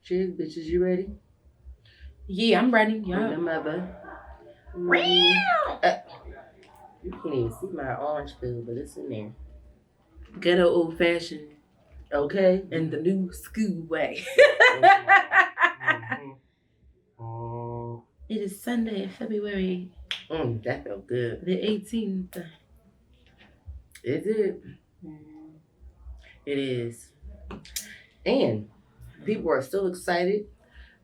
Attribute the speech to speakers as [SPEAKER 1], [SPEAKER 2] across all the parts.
[SPEAKER 1] Cheers, bitches. You ready?
[SPEAKER 2] Yeah, I'm ready. Yeah.
[SPEAKER 1] Remember. You can't even see my orange peel, but it's in there.
[SPEAKER 2] Good old fashioned.
[SPEAKER 1] Okay.
[SPEAKER 2] In the new school way. It is Sunday, February.
[SPEAKER 1] That felt good.
[SPEAKER 2] The 18th.
[SPEAKER 1] Is it? It is. And people are still excited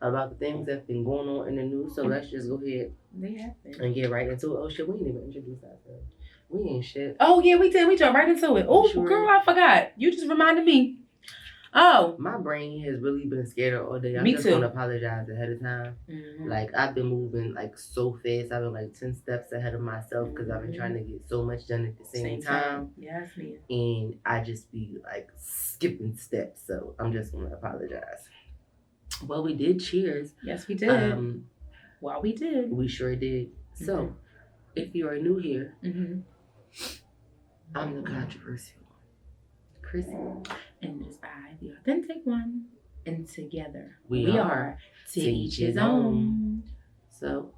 [SPEAKER 1] about the things that's been going on in the news. So let's just go ahead and get right into it. Oh shit, we didn't even introduce ourselves. We ain't shit.
[SPEAKER 2] Oh yeah, we did. We jumped right into it. Oh sure. Girl, I forgot. You just reminded me. Oh.
[SPEAKER 1] My brain has really been scared all day. I'm
[SPEAKER 2] me
[SPEAKER 1] just
[SPEAKER 2] too.
[SPEAKER 1] Gonna apologize ahead of time. Like I've been moving like so fast. I've been like 10 steps ahead of myself because I've been trying to get so much done at the same time.
[SPEAKER 2] Yes, ma'am.
[SPEAKER 1] And I just be like skipping steps. So I'm just gonna apologize. Well, we did cheers.
[SPEAKER 2] Yes, we did. Well, we did.
[SPEAKER 1] We sure did. So, if you are new here, I'm the controversial one, CHRISSIE.
[SPEAKER 2] And it is I, the authentic one. And together,
[SPEAKER 1] we are to each his own. So,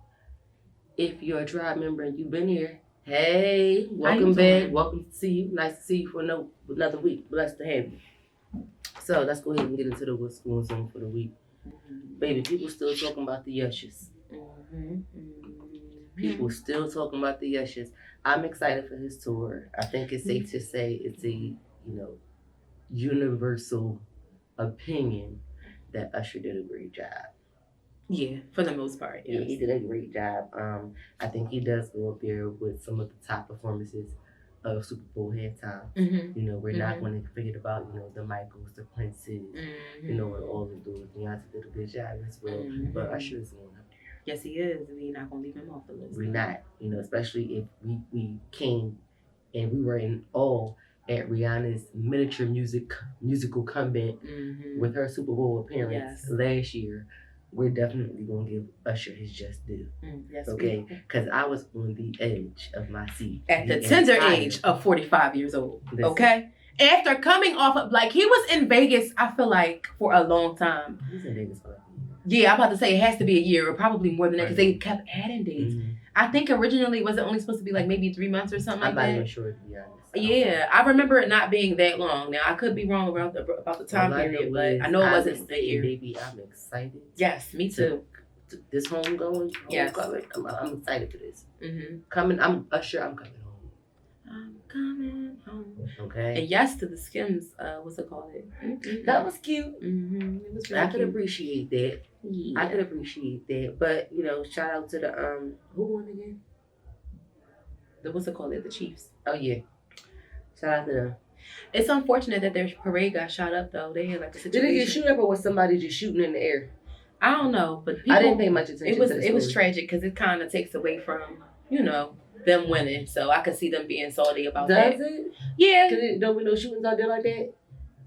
[SPEAKER 1] if you're a tribe member and you've been here, hey, welcome back. Welcome to see you. Nice to see you for another week. Blessed to have you. So, let's go ahead and get into the what's going on for the week. Baby, people still talking about the Ushers. People still talking about the Ushers. I'm excited for his tour. I think it's safe to say it's a, universal opinion that Usher did a great job.
[SPEAKER 2] Yeah, for the most part. Yes.
[SPEAKER 1] Yeah, he did a great job. I think he does go up there with some of the top performances of Super Bowl halftime. We're not going to forget about, the Michaels, the Princes, and all of those. Beyonce did a good job as well. But Usher is going up there.
[SPEAKER 2] Yes, he is. We're not going to leave him off the list.
[SPEAKER 1] We're not. Especially if we came and we were in awe at Rihanna's miniature musical comeback with her Super Bowl appearance last year. We're definitely going to give Usher his just due.
[SPEAKER 2] Yes,
[SPEAKER 1] okay? Because I was on the edge of my seat.
[SPEAKER 2] At the tender age of 45 years old. Okay? After coming off of, he was in Vegas, I feel like, for a long time.
[SPEAKER 1] He was in Vegas for a year.
[SPEAKER 2] Yeah, I'm about to say it has to be a year or probably more than that because they kept adding dates. I think originally, was it only supposed to be maybe 3 months or something like that?
[SPEAKER 1] I'm not even sure, to be honest.
[SPEAKER 2] Yeah, I remember it not being that long. Now, I could be wrong about the time period, but I know it wasn't a year.
[SPEAKER 1] Baby, I'm excited.
[SPEAKER 2] Yes, me too.
[SPEAKER 1] This homecoming.
[SPEAKER 2] Yes.
[SPEAKER 1] I'm excited for this. I'm Usher, I'm coming home.
[SPEAKER 2] I'm coming home.
[SPEAKER 1] Okay.
[SPEAKER 2] And yes to the Skims, what's it called?
[SPEAKER 1] That was cute.
[SPEAKER 2] It was really
[SPEAKER 1] I could appreciate that.
[SPEAKER 2] Yeah.
[SPEAKER 1] I could appreciate that. But, shout out to the, who won again?
[SPEAKER 2] What's it called? The Chiefs.
[SPEAKER 1] Oh, yeah. Shout out to them.
[SPEAKER 2] It's unfortunate that their parade got shot up, though. They had a situation.
[SPEAKER 1] Did it get shot up or was somebody just shooting in the air?
[SPEAKER 2] I don't know, but people,
[SPEAKER 1] I didn't pay much attention to the story.
[SPEAKER 2] It was tragic because it kind of takes away from, them winning. So I could see them being salty about that.
[SPEAKER 1] Does it?
[SPEAKER 2] Yeah.
[SPEAKER 1] Because don't be no shootings out there like that?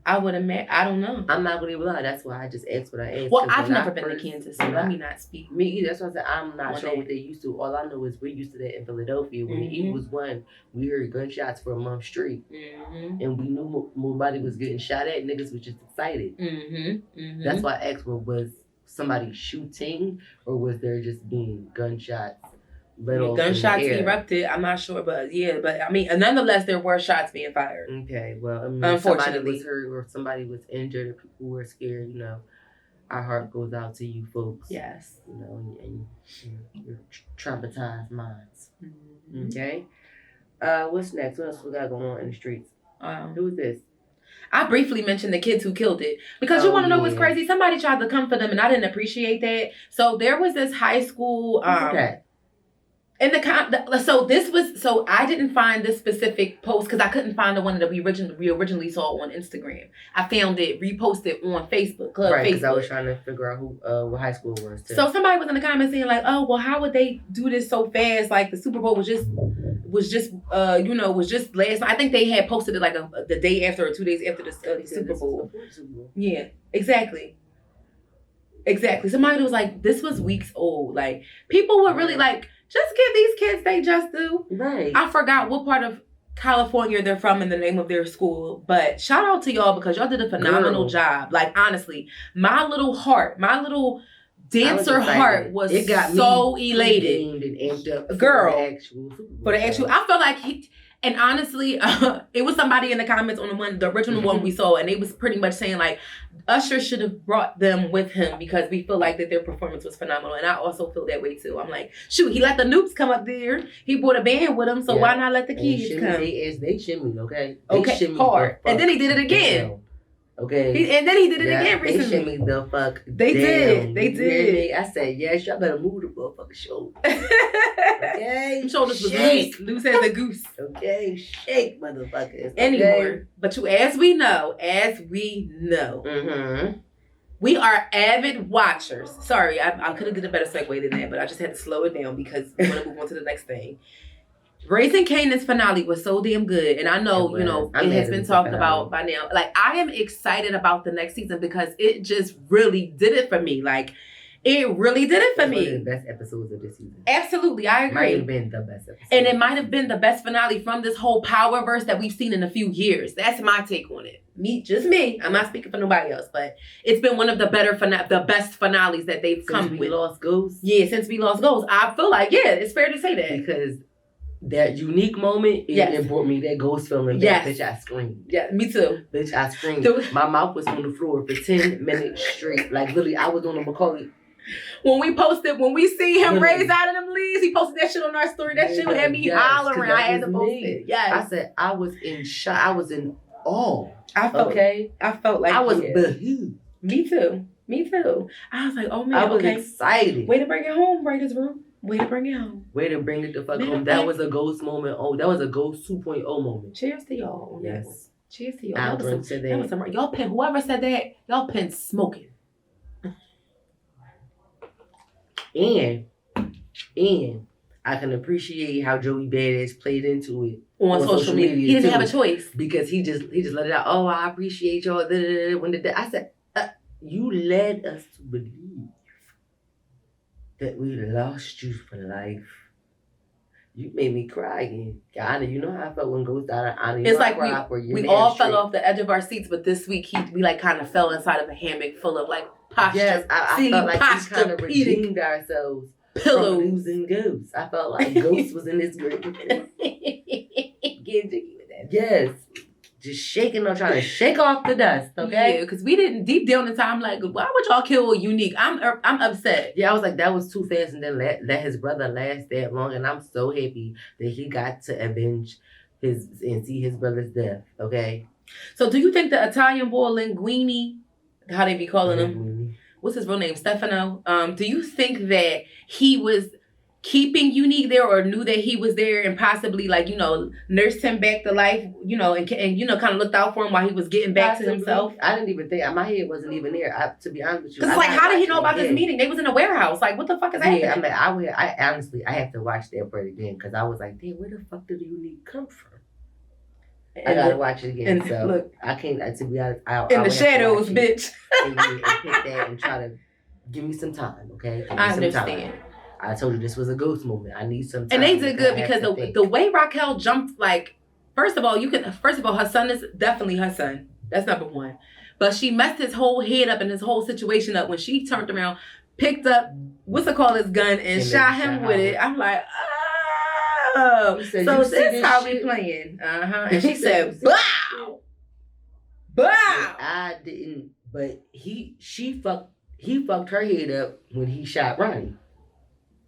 [SPEAKER 2] I would imagine. I don't know.
[SPEAKER 1] I'm not going to lie. That's why I just asked what I asked.
[SPEAKER 2] Well, I've never been to Kansas, so let me not speak.
[SPEAKER 1] Me either. That's why I said I'm not sure what they used to. All I know is we're used to that in Philadelphia. When the Eagles won, we heard gunshots for a month straight. And we knew nobody was getting shot at. Niggas was just excited. That's why I asked, was somebody shooting or was there just being gunshots?
[SPEAKER 2] Gunshots erupted. I'm not sure, but I mean, nonetheless, there were shots being fired.
[SPEAKER 1] Okay, well, I mean,
[SPEAKER 2] unfortunately,
[SPEAKER 1] somebody was hurt or somebody was injured or people were scared. Our heart goes out to you folks.
[SPEAKER 2] Yes.
[SPEAKER 1] And your traumatized minds. Okay. What's next? What else we got going on in the streets? Who is this?
[SPEAKER 2] I briefly mentioned the kids who killed it because you want to know what's crazy? Somebody tried to come for them, and I didn't appreciate that. So there was this high school.
[SPEAKER 1] Okay.
[SPEAKER 2] So I didn't find this specific post because I couldn't find the one that we originally saw on Instagram. I found it reposted on Facebook.
[SPEAKER 1] Right, because I was trying to figure out what high school it was too.
[SPEAKER 2] So somebody was in the comments saying oh, well, how would they do this so fast? The Super Bowl was just last night. I think they had posted it the day after or 2 days after the Super Bowl. Yeah, exactly. Somebody was this was weeks old. People were really just give these kids they just do.
[SPEAKER 1] Right.
[SPEAKER 2] I forgot what part of California they're from and the name of their school, but shout out to y'all because y'all did a phenomenal job. Like, honestly, my little dancer heart was so elated.
[SPEAKER 1] And amped up
[SPEAKER 2] Girl,
[SPEAKER 1] for the actual.
[SPEAKER 2] I felt like and honestly, it was somebody in the comments on the original one we saw, and they was pretty much saying like, Usher should have brought them with him because we feel like that their performance was phenomenal. And I also feel that way too. I'm like, shoot, he let the Noops come up there. He brought a band with him, so why not let the kids come?
[SPEAKER 1] They shimmy, okay?
[SPEAKER 2] Shimmy hard. And then he did it again.
[SPEAKER 1] Down. Okay.
[SPEAKER 2] And then he did it again recently.
[SPEAKER 1] They shimmy the fuck
[SPEAKER 2] They
[SPEAKER 1] down.
[SPEAKER 2] did.
[SPEAKER 1] I said, yes, y'all better move the motherfucking shoulder. Okay?
[SPEAKER 2] Shoulders was loose as a goose.
[SPEAKER 1] Okay, shake, motherfuckers. Okay?
[SPEAKER 2] Anymore. But as we know, we are avid watchers. Sorry, I could have did a better segue than that, but I just had to slow it down because we want to move on to the next thing. Raising Kanan's finale was so damn good. And I know, it has been talked about by now. Like, I am excited about the next season because it just really did it for me. Like, it really did it for me.
[SPEAKER 1] One of the best episodes of this season.
[SPEAKER 2] Absolutely, I agree.
[SPEAKER 1] Might have been the best episode.
[SPEAKER 2] And it might have been the best finale from this whole Powerverse that we've seen in a few years. That's my take on it. Just me. I'm not speaking for nobody else, but it's been one of the best finales that they've come with.
[SPEAKER 1] Since we lost Ghost?
[SPEAKER 2] Yeah, since we lost Ghost. I feel like, it's fair to say that.
[SPEAKER 1] Because that unique moment, it brought me that ghost feeling back. Bitch, I screamed.
[SPEAKER 2] Yeah, me too.
[SPEAKER 1] Bitch, I screamed. My mouth was on the floor for 10 minutes straight. Like, literally, I was on a Macaulay.
[SPEAKER 2] When we see him raise out of them leaves, he posted that shit on our story. That shit had me hollering. I had to post it. Yes.
[SPEAKER 1] I said, I was in shock. I was in awe.
[SPEAKER 2] I felt like
[SPEAKER 1] I was behooved.
[SPEAKER 2] Me too. I was like, oh man,
[SPEAKER 1] I was excited.
[SPEAKER 2] Way to bring it home, Writers Room. Way to bring it home.
[SPEAKER 1] Way to bring it the fuck home. That was a ghost moment. Oh, that was a ghost 2.0 moment.
[SPEAKER 2] Cheers to y'all.
[SPEAKER 1] Yes.
[SPEAKER 2] Cheers to y'all.
[SPEAKER 1] Aldrin said that.
[SPEAKER 2] Y'all pen, whoever said that, y'all pen smoking.
[SPEAKER 1] And I can appreciate how Joey Badass played into it
[SPEAKER 2] on social media. He didn't have a choice
[SPEAKER 1] because he just let it out. Oh, I appreciate y'all. When I said, you led us to believe that we lost you for life. You made me cry again. Anna, you know how I felt when Ghost died. Anna,
[SPEAKER 2] it's like we all fell off the edge of our seats, but this week we like kind of fell inside of a hammock full of like posture.
[SPEAKER 1] Yes, I felt like we kind of redeemed ourselves
[SPEAKER 2] pillows
[SPEAKER 1] from losing Ghost. I felt like Ghost was in this group. Yes. Just shaking or trying to shake off the dust, okay?
[SPEAKER 2] Yeah, because we didn't deep down the time like, why would y'all kill Unique? I'm upset.
[SPEAKER 1] Yeah, I was like, that was too fast, and then let his brother last that long, and I'm so happy that he got to avenge and see his brother's death, okay?
[SPEAKER 2] So do you think the Italian boy Linguini, how they be calling him? What's his real name? Stefano. Do you think that he was keeping Unique there or knew that he was there and possibly like, nursed him back to life, and kind of looked out for him while he was getting back to himself?
[SPEAKER 1] I didn't even think, my head wasn't even there, to be honest with you.
[SPEAKER 2] Because it's like, how did he know about this meeting? They was in a warehouse. Like, what the fuck is happening?
[SPEAKER 1] Yeah, I honestly, I have to watch that part again because I was like, damn, where the fuck did Unique come from? I gotta watch it again. So look, I can't, to be honest.
[SPEAKER 2] In the shadows, bitch.
[SPEAKER 1] And pick that and try to give me some time, okay?
[SPEAKER 2] I understand.
[SPEAKER 1] I told you this was a ghost moment. I need some time.
[SPEAKER 2] And they did good because the way Raquel jumped, like, first of all, her son is definitely her son. That's number one. But she messed his whole head up and his whole situation up when she turned around, picked up, his gun and shot him with it. I'm like, oh. So this is how we playing. And she said, bow. Bow.
[SPEAKER 1] I didn't, but he fucked her head up when he shot Ronnie.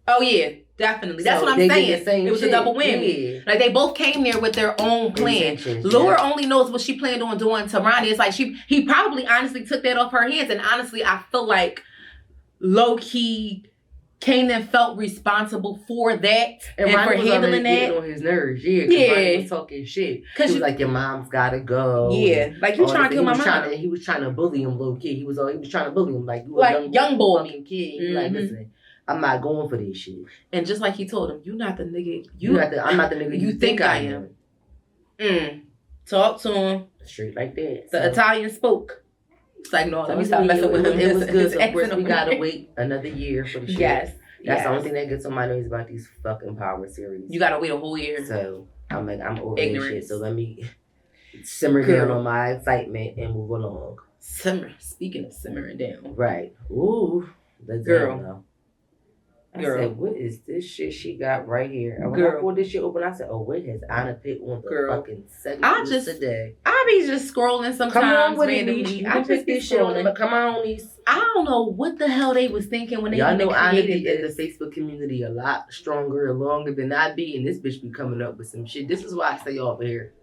[SPEAKER 2] Oh yeah, definitely. That's what I'm saying. It was a double whammy. Yeah. Like they both came there with their own plan. Laura only knows what she planned on doing to Ronnie. It's like he probably honestly took that off her hands. And honestly, I feel like low key, Kanan felt responsible for that and for handling that.
[SPEAKER 1] On his nerves, Ronnie was talking shit. He was like, "Your mom's gotta go."
[SPEAKER 2] Yeah, like you trying to kill my mom.
[SPEAKER 1] He was trying to bully him, little kid. He was trying to bully him like you
[SPEAKER 2] a young boy,
[SPEAKER 1] kid. Mm-hmm. Like, listen, I'm not going for this shit.
[SPEAKER 2] And just like he told him, "You're not the nigga.
[SPEAKER 1] I'm not the nigga
[SPEAKER 2] you think I am." Talk to him
[SPEAKER 1] straight like that.
[SPEAKER 2] The Italian spoke. It's like, no, let me stop messing with him.
[SPEAKER 1] It was good. So of course, we gotta wait another year for the shit.
[SPEAKER 2] Yes.
[SPEAKER 1] That's the only thing that gets on my nerves about these fucking Power series.
[SPEAKER 2] You gotta wait a whole year.
[SPEAKER 1] So I'm over this shit. So let me simmer down on my excitement and move along.
[SPEAKER 2] Speaking of simmering down.
[SPEAKER 1] Right. Ooh. The
[SPEAKER 2] girl.
[SPEAKER 1] I said, what is this shit she got right here? And when I pulled this shit open, I said, oh, what has Anna put on the fucking segment today?
[SPEAKER 2] I be just scrolling sometimes. Come on with randomly.
[SPEAKER 1] It, I just be scrolling. But come on, Niece.
[SPEAKER 2] I don't know what the hell they was thinking when they
[SPEAKER 1] Y'all know Anna
[SPEAKER 2] created
[SPEAKER 1] be in the Facebook community a lot stronger and longer than I be, and this bitch be coming up with some shit. This is why I stay over here.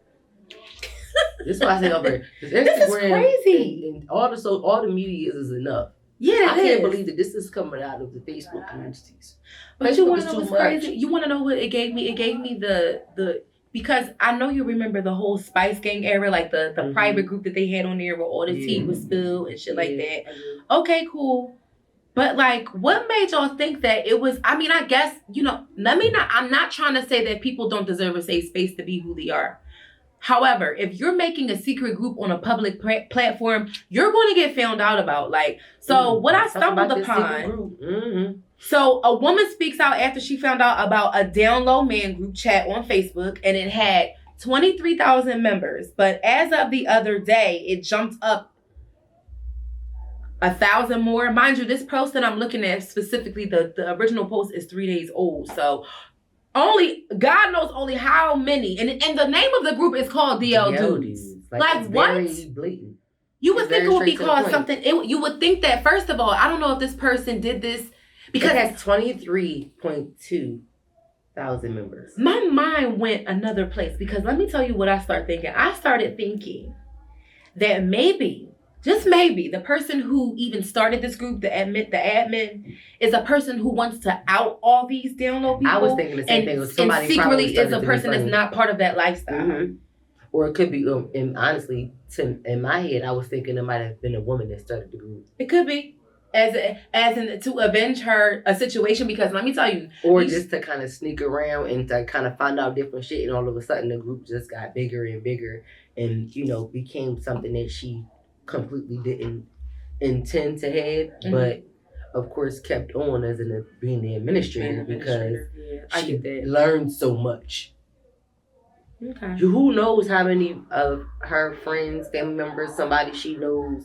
[SPEAKER 1] This is why I stay over here.
[SPEAKER 2] This is crazy.
[SPEAKER 1] And all the media is enough.
[SPEAKER 2] Yeah,
[SPEAKER 1] I can't believe that this is coming out of the Facebook communities.
[SPEAKER 2] But Facebook, you want to know what's crazy? You want to know what it gave me? It gave me the because I know you remember the whole Spice Gang era, like the private group that they had on there where all the tea was spilled and shit like that. Okay, cool. But like, what made y'all think that it was? I mean, I guess I'm not trying to say that people don't deserve a safe space to be who they are. However, if you're making a secret group on a public platform, you're going to get found out about. Like, so what I stumbled upon. So a woman speaks out after she found out about a down low man group chat on Facebook, and it had 23,000 members. But as of the other day, it jumped up 1,000 more. Mind you, this post that I'm looking at specifically, the original post is 3 days old. So only God knows only how many, and the name of the group is called DL Dudes. Like what?
[SPEAKER 1] Blatant.
[SPEAKER 2] You would think it would be called something. You would think that first of all, I don't know if this person did this because
[SPEAKER 1] it has 23.2 thousand members.
[SPEAKER 2] My mind went another place because let me tell you what I started thinking. I started thinking that maybe, just maybe, the person who even started this group, the admin, is a person who wants to out all these down low people.
[SPEAKER 1] I was thinking the same thing. Somebody
[SPEAKER 2] and secretly is a person that's not part of that lifestyle.
[SPEAKER 1] Mm-hmm. Or it could be, and honestly, in my head, I was thinking it might have been a woman that started the group.
[SPEAKER 2] It could be. As in to avenge her a situation, because let me tell you.
[SPEAKER 1] Or just to kind of sneak around and to kind of find out different shit, and all of a sudden the group just got bigger and bigger and, became something that she completely didn't intend to have, but of course kept on as being the administrator because she learned so much.
[SPEAKER 2] Okay.
[SPEAKER 1] Who knows how many of her friends, family members, somebody she knows,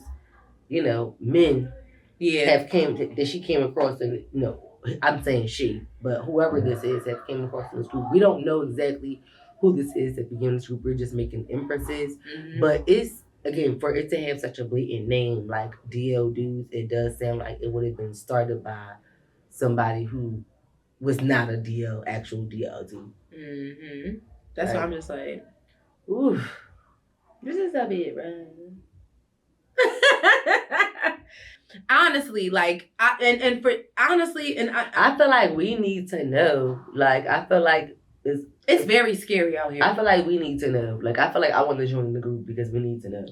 [SPEAKER 1] men that she came across, and I'm saying she, but whoever this is that came across in this group. We don't know exactly who this is that began this group. We're just making inferences, but it's, again, for it to have such a blatant name like DL Dudes, it does sound like it would have been started by somebody who was not a actual DL dude.
[SPEAKER 2] That's why I'm just like,
[SPEAKER 1] ooh,
[SPEAKER 2] this is a bit wrong. Honestly, like, I
[SPEAKER 1] feel like we need to know. Like, I feel like
[SPEAKER 2] it's very scary out here.
[SPEAKER 1] I feel like we need to know. Like, I feel like I want to join the group because we need to know.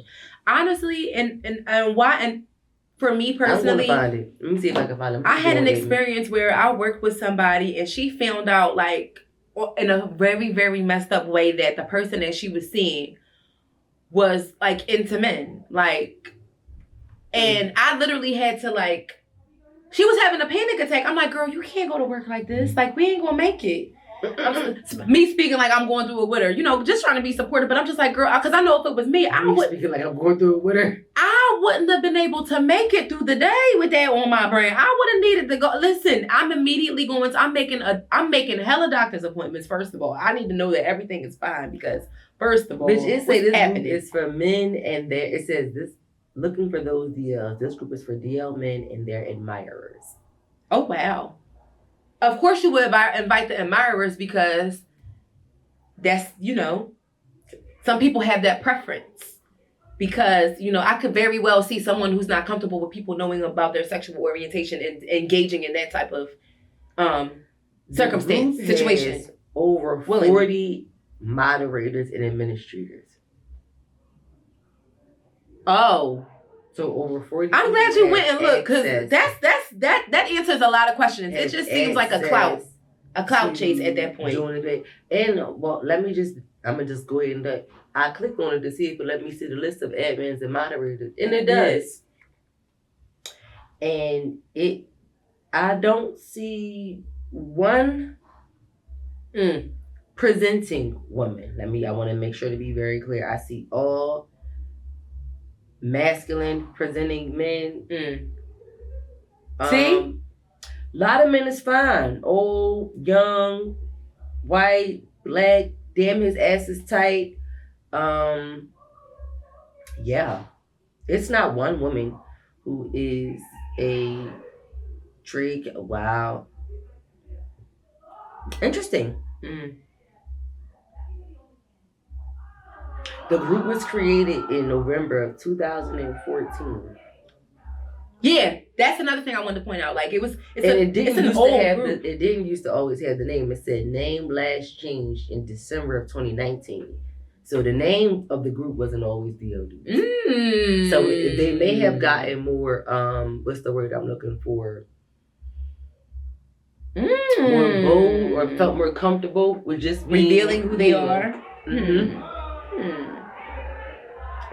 [SPEAKER 2] Honestly, and why, and for me personally,
[SPEAKER 1] I'm gonna find it. Let me see if I can find it.
[SPEAKER 2] I had an experience where I worked with somebody and she found out, like, in a very, very messed up way, that the person that she was seeing was, like, into men. Like, and I literally had to, like, she was having a panic attack. I'm like, girl, you can't go to work like this. Like, we ain't gonna make it. Me speaking like I'm going through it with her, just trying to be supportive, but I'm just like, girl, because I know if it was me, I would
[SPEAKER 1] speaking like I'm going through it with her.
[SPEAKER 2] I wouldn't have been able to make it through the day with that on my brain. I would have needed to go. Listen, I'm immediately going to, I'm making hella doctor's appointments. First of all, I need to know that everything is fine because first of all,
[SPEAKER 1] bitch, it say this group is for men and it says this, looking for those DLs. This group is for DL men and their admirers.
[SPEAKER 2] Oh wow. Of course you would invite the admirers because that's, some people have that preference. Because, I could very well see someone who's not comfortable with people knowing about their sexual orientation and engaging in that type of situation.
[SPEAKER 1] Over 40 moderators and administrators.
[SPEAKER 2] Oh.
[SPEAKER 1] So over 40.
[SPEAKER 2] I'm glad you went and looked, because that answers a lot of questions. It just seems like a clout chase at that point.
[SPEAKER 1] And I'm gonna just go ahead and I clicked on it to see if it let me see the list of admins and moderators, and it does. And I don't see one presenting women. I want to make sure to be very clear. I see all masculine presenting men.
[SPEAKER 2] See?
[SPEAKER 1] A lot of men is fine. Old, young, white, black, damn his ass is tight. Yeah. It's not one woman who is a trick. Wow. Interesting. The group was created in November of 2014.
[SPEAKER 2] Yeah, that's another thing I wanted to point out. Like it
[SPEAKER 1] didn't used to always have the name. It said name last changed in December of 2019. So the name of the group wasn't always DOD. So they may have gotten more, what's the word I'm looking for? More bold or felt more comfortable with just
[SPEAKER 2] revealing who they are.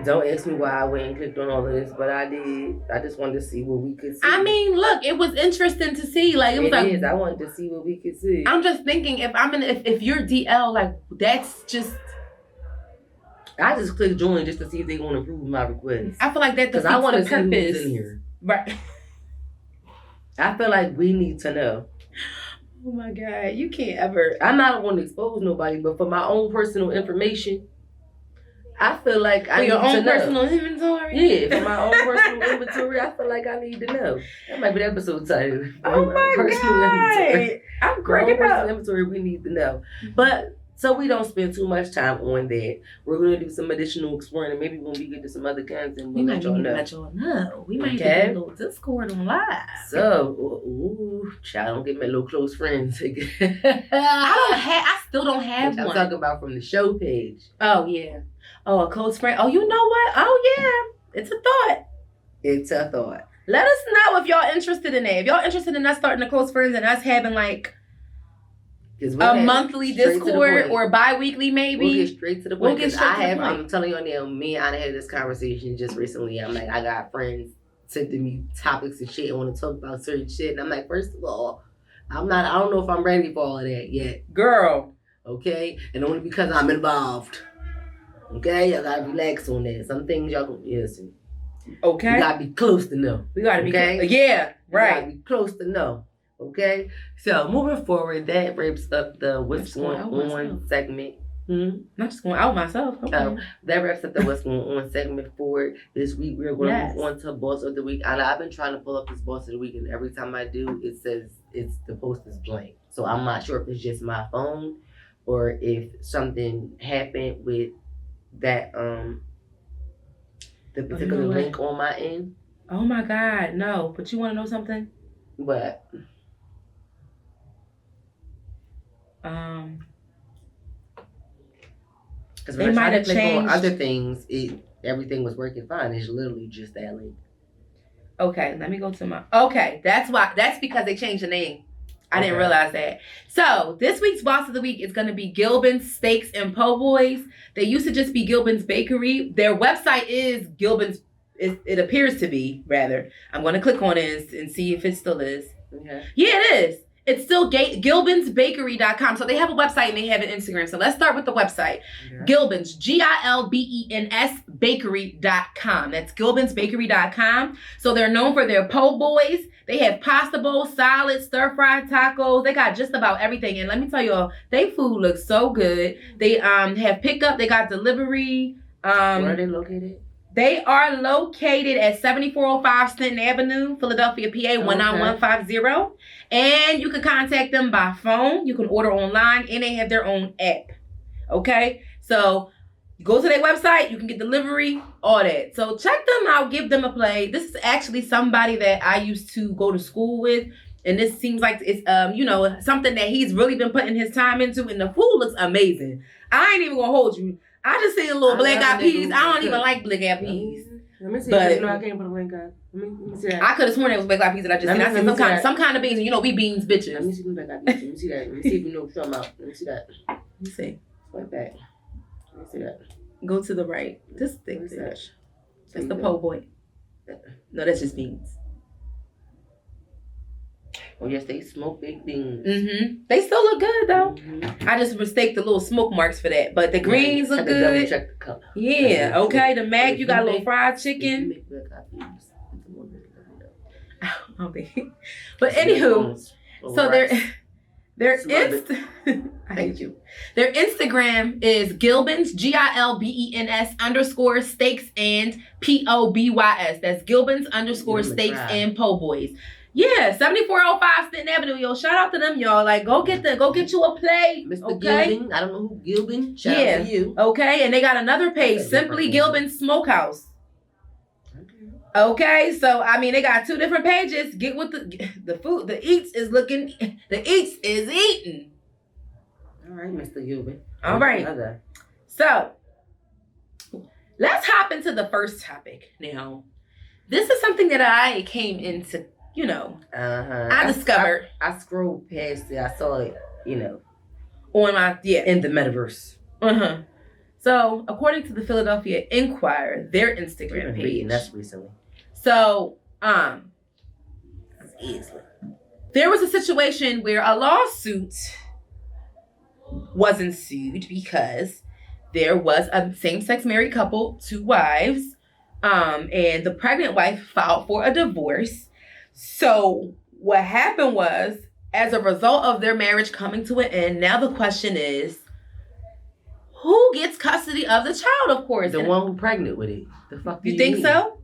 [SPEAKER 1] Don't ask me why I went and clicked on all of this, but I did. I just wanted to see what we could see.
[SPEAKER 2] I mean, look, it was interesting to see. Like it was
[SPEAKER 1] I wanted to see what we could see.
[SPEAKER 2] I'm just thinking if you're DL, like that's just.
[SPEAKER 1] I just clicked join just to see if they want to approve my request.
[SPEAKER 2] I feel like that defeats the purpose. Because I want to see who's in here.
[SPEAKER 1] Right. I feel like we need to know.
[SPEAKER 2] Oh my God, you can't ever.
[SPEAKER 1] I'm not going to expose nobody, but for my own personal information, I feel like I need to know. For your own
[SPEAKER 2] personal inventory?
[SPEAKER 1] Yeah, for my own personal inventory, I feel like I need to know. That might be the episode title.
[SPEAKER 2] Oh my God.
[SPEAKER 1] Inventory.
[SPEAKER 2] I'm cracking up.
[SPEAKER 1] Personal inventory, we need to know. But so we don't spend too much time on that. We're going to do some additional exploring, and maybe when we get to some other content, we'll let y'all know.
[SPEAKER 2] We might have a little Discord on live.
[SPEAKER 1] So, child, don't get me little close friends.
[SPEAKER 2] I still don't have one.
[SPEAKER 1] I'm talking about from the show page.
[SPEAKER 2] Oh, yeah. Oh, a close friend. Oh, you know what? Oh, yeah. It's a thought.
[SPEAKER 1] It's a thought.
[SPEAKER 2] Let us know if y'all interested in that. If y'all interested in us starting a close friends and us having like a monthly Discord or bi-weekly maybe.
[SPEAKER 1] We'll get straight to the point. I'm telling you now, me and I had this conversation just recently. I'm like, I got friends sending me topics and shit. I want to talk about certain shit. And I'm like, first of all, I don't know if I'm ready for all of that yet.
[SPEAKER 2] Girl.
[SPEAKER 1] Okay? And only because I'm involved. Okay? Y'all gotta relax on that. Some things y'all can listen.
[SPEAKER 2] Okay.
[SPEAKER 1] We gotta be close to know.
[SPEAKER 2] We gotta be yeah, right.
[SPEAKER 1] We gotta be close to know. Okay? So moving forward, that wraps up the What's Going On segment.
[SPEAKER 2] Not just going out myself. Okay.
[SPEAKER 1] That wraps up the What's Going On segment for this week. We're going to move on to Boss of the Week. And I've been trying to pull up this Boss of the Week, and every time I do, it says the post is blank. So I'm not sure if it's just my phone or if something happened with that the particular link on my end.
[SPEAKER 2] Oh my God, no! But you want to know something?
[SPEAKER 1] What? Because when I tried to click on other things, everything was working fine. It's literally just that link.
[SPEAKER 2] Okay, let me go to my. Okay, that's because they changed the name. I didn't realize that. So this week's Boss of the Week is going to be Gilbens Steaks and Po' Boys. They used to just be Gilbens Bakery. Their website is Gilbens. It appears to be, rather. I'm going to click on it and see if it still is.
[SPEAKER 1] Okay.
[SPEAKER 2] Yeah, it is. It's still gilbensbakery.com. So they have a website and they have an Instagram. So let's start with the website. Okay. Gilbens, Gilbens bakery.com. That's gilbensbakery.com. So they're known for their po' boys. They have pasta bowls, salads, stir-fried tacos. They got just about everything. And let me tell y'all, they food looks so good. They have pickup. They got delivery.
[SPEAKER 1] Where are they located?
[SPEAKER 2] They are located at 7405 Stanton Avenue, Philadelphia, PA, 19150. And you can contact them by phone. You can order online, and they have their own app. Okay? So you go to their website. You can get delivery, all that. So check them out. Give them a play. This is actually somebody that I used to go to school with. And this seems like it's, something that he's really been putting his time into. And the food looks amazing. I ain't even going to hold you. I just see a little black eyed peas. I don't even like black eyed peas.
[SPEAKER 1] Let me see. But, I can't put a black eyed. Let me see that.
[SPEAKER 2] I could have sworn it was black eyed peas that I just seen. I see some kind of beans, and we beans bitches.
[SPEAKER 1] Let me see the black eyed peas. Let me see that. Let me see if you know what I'm talking about. Let me see that.
[SPEAKER 2] Let me see.
[SPEAKER 1] Swipe back. Let me see that.
[SPEAKER 2] Go to the right. This thing. That's the po' boy. No, that's just beans.
[SPEAKER 1] Oh yes, they smoke big things.
[SPEAKER 2] They still look good though. I just mistake the little smoke marks for that, but the greens look good.
[SPEAKER 1] Double check the color.
[SPEAKER 2] Yeah, okay. The mag, you got a little fried chicken. But anywho, so I hate you. Their Instagram is Gilbens, Gilbens _steaks and POBYS. That's Gilbens _steaks and po' boys. Yeah, 7405 Stanton Avenue, yo. Shout out to them, y'all. Like, go get you a plate.
[SPEAKER 1] Mr.
[SPEAKER 2] Okay?
[SPEAKER 1] Gilbens. I don't know who Gilbens. Shout out to you.
[SPEAKER 2] Okay, and they got another page, Simply Gilbens Smokehouse. Okay, so I mean they got two different pages. Get with the food. The eats is eating.
[SPEAKER 1] All right, Mr. Gilbens.
[SPEAKER 2] All right. So let's hop into the first topic now. This is something that I came into, I discovered.
[SPEAKER 1] I scrolled past it. I saw it,
[SPEAKER 2] on my
[SPEAKER 1] in the metaverse.
[SPEAKER 2] So according to the Philadelphia Inquirer, their Instagram page.
[SPEAKER 1] That's recently.
[SPEAKER 2] So, there was a situation where a lawsuit wasn't sued because there was a same-sex married couple, 2 wives, and the pregnant wife filed for a divorce. So what happened was, as a result of their marriage coming to an end, now the question is, who gets custody of the child, of course?
[SPEAKER 1] The one who's pregnant with it. The fuck
[SPEAKER 2] you think so?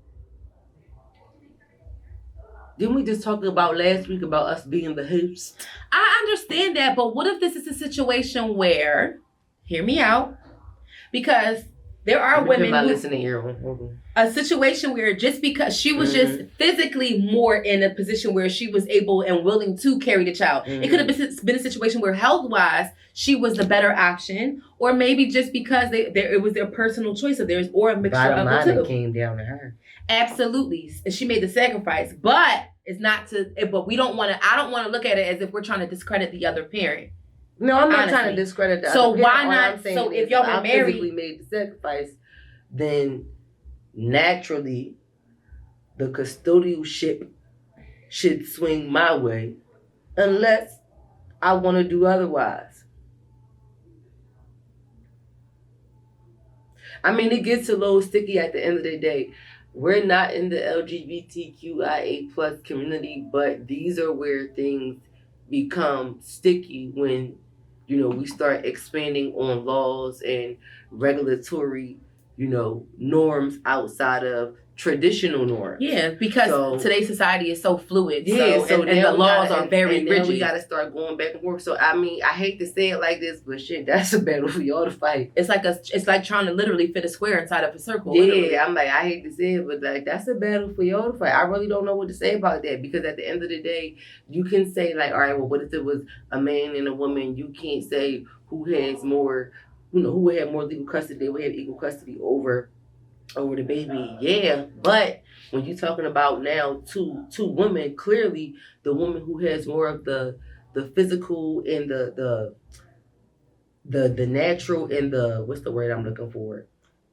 [SPEAKER 1] Didn't we just talk about last week about us being the hoops?
[SPEAKER 2] I understand that, but what if this is a situation where, hear me out, because there are women a situation where just because she was just physically more in a position where she was able and willing to carry the child. It could have been a situation where health-wise, she was the better option, or maybe just because it was their personal choice of theirs, or a mixture of the two.
[SPEAKER 1] It came down to her.
[SPEAKER 2] Absolutely. And she made the sacrifice, but it's not to, but I don't want to look at it as if we're trying to discredit the other parent.
[SPEAKER 1] No, I'm not trying to discredit the other parent.
[SPEAKER 2] So why not? So if y'all were married,
[SPEAKER 1] physically made the sacrifice, then naturally the custodialship should swing my way unless I want to do otherwise. I mean, it gets a little sticky at the end of the day. We're not in the LGBTQIA plus community, but these are where things become sticky when, we start expanding on laws and regulatory, norms outside of traditional norms.
[SPEAKER 2] Yeah, because today's society is so fluid.
[SPEAKER 1] Yeah,
[SPEAKER 2] and the laws are very rigid.
[SPEAKER 1] We got to start going back and forth. So I mean, I hate to say it like this, but shit, that's a battle for y'all to fight.
[SPEAKER 2] It's like trying to literally fit a square inside of a circle.
[SPEAKER 1] Yeah,
[SPEAKER 2] literally.
[SPEAKER 1] I'm like, I hate to say it, but like that's a battle for y'all to fight. I really don't know what to say about that, because at the end of the day, you can say like, all right, well, what if it was a man and a woman? You can't say who has more, who would have more legal custody. They would have equal custody over the baby. Yeah, but when you're talking about now two women, clearly the woman who has more of the physical and the natural and the, what's the word I'm looking for?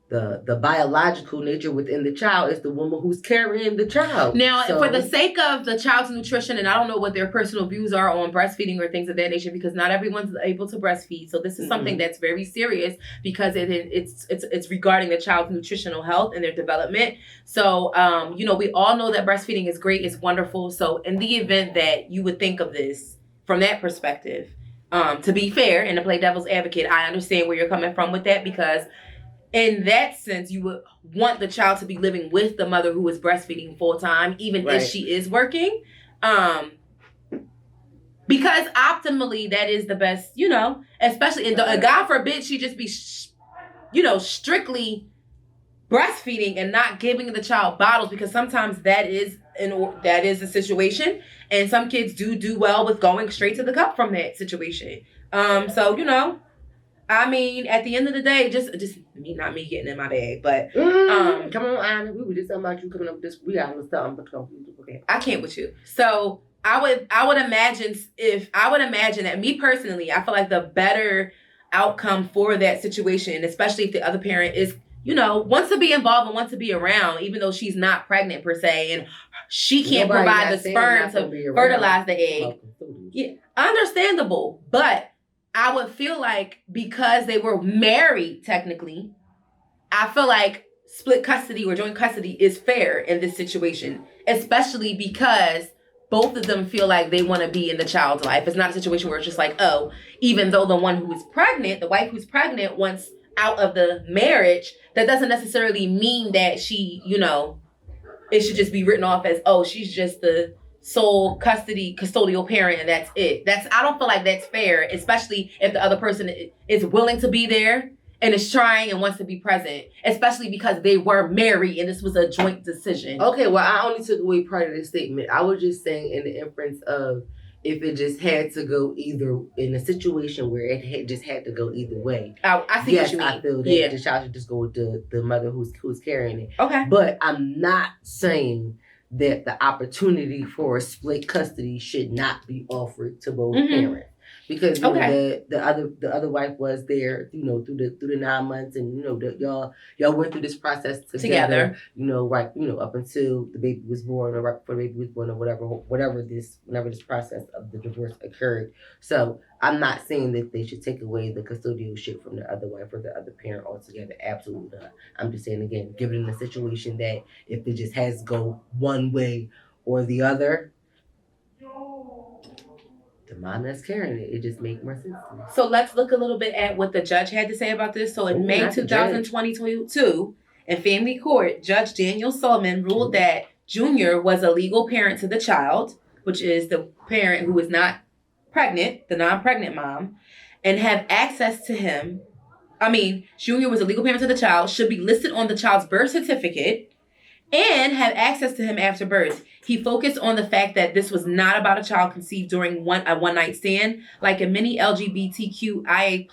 [SPEAKER 1] The biological nature within the child is the woman who's carrying the child.
[SPEAKER 2] Now, for the sake of the child's nutrition, and I don't know what their personal views are on breastfeeding or things of that nature, because not everyone's able to breastfeed. So this is something that's very serious, because it's regarding the child's nutritional health and their development. So, we all know that breastfeeding is great, it's wonderful. So in the event that you would think of this from that perspective, to be fair and to play devil's advocate, I understand where you're coming from with that, because in that sense, you would want the child to be living with the mother who is breastfeeding full time, even if she is working. Because optimally, that is the best, especially, and God forbid she just be, strictly breastfeeding and not giving the child bottles, because sometimes that is a situation. And some kids do well with going straight to the cup from that situation. So, I mean, at the end of the day, just not me getting in my bag, but
[SPEAKER 1] come on, Anna. We were just talking about you coming up with this. We got to start. Okay.
[SPEAKER 2] I can't with you. So I would imagine that, me personally, I feel like the better outcome for that situation, especially if the other parent is, wants to be involved and wants to be around, even though she's not pregnant per se, and she can't provide the sperm to fertilize the egg. Yeah, understandable. But I would feel like because they were married technically, I feel like split custody or joint custody is fair in this situation, especially because both of them feel like they want to be in the child's life. It's not a situation where it's just like, oh, even though the one who is pregnant, the wife who's pregnant wants out of the marriage, that doesn't necessarily mean that she, it should just be written off as, oh, she's just the sole custodial parent and that's it. I don't feel like that's fair, especially if the other person is willing to be there and is trying and wants to be present, especially because they were married and this was a joint decision.
[SPEAKER 1] Okay, well, I only took away part of the statement. I was just saying in the inference of if it just had to go either, in a situation where it just had to go either way.
[SPEAKER 2] I see what you mean.
[SPEAKER 1] I feel that the child should just go with the mother who's carrying it.
[SPEAKER 2] Okay.
[SPEAKER 1] But I'm not saying that the opportunity for a split custody should not be offered to both parents. Because the other wife was there, through the 9 months, and y'all went through this process together. Up until the baby was born, or right before the baby was born, or whenever this process of the divorce occurred. So I'm not saying that they should take away the custodialship from the other wife or the other parent altogether. Absolutely not. I'm just saying again, given the situation that if it just has to go one way or the other, the mom that's carrying it just makes more sense to me.
[SPEAKER 2] So let's look a little bit at what the judge had to say about this. So in May 2022, in family court, Judge Daniel Solomon ruled that Junior was a legal parent to the child, which is the parent who is not pregnant, the non-pregnant mom, and have access to him. Junior was a legal parent to the child, should be listed on the child's birth certificate, and have access to him after birth. He focused on the fact that this was not about a child conceived during a one-night stand. Like in many LGBTQIA+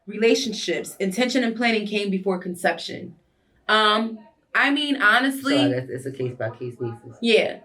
[SPEAKER 2] relationships, intention and planning came before conception. Honestly,
[SPEAKER 1] so it's a case-by-case basis.
[SPEAKER 2] Yeah.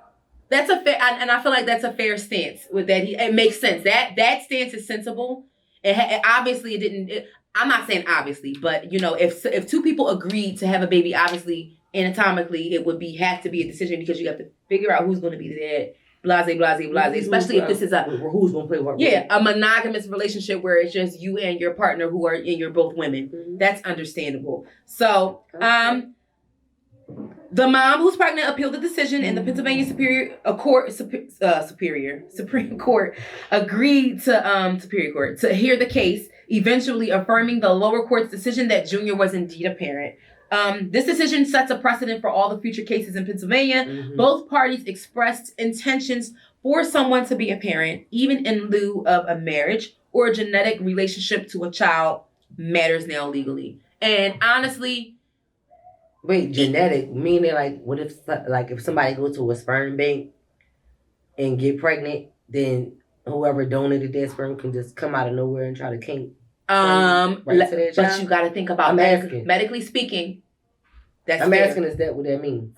[SPEAKER 2] That's a fair, and I feel like that's a fair stance with that. It makes sense. That stance is sensible. Obviously, it didn't. I'm not saying obviously, but if two people agreed to have a baby, obviously, anatomically, it would have to be a decision because you have to figure out who's going to be the dad. Blase, blase, blase. Especially if this is
[SPEAKER 1] who's going to play what.
[SPEAKER 2] Yeah, a monogamous relationship where it's just you and your partner and you're both women. Mm-hmm. That's understandable. So, the mom who's pregnant appealed the decision, and the Pennsylvania Supreme Court agreed to hear the case, eventually affirming the lower court's decision that Junior was indeed a parent. This decision sets a precedent for all the future cases in Pennsylvania. Mm-hmm. Both parties expressed intentions for someone to be a parent, even in lieu of a marriage or a genetic relationship to a child matters now legally. And honestly...
[SPEAKER 1] Wait, genetic? Meaning what if somebody goes to a sperm bank and get pregnant, then whoever donated that sperm can just come out of nowhere and try to kink?
[SPEAKER 2] But you got to think about medically speaking.
[SPEAKER 1] I'm asking, is that what that means?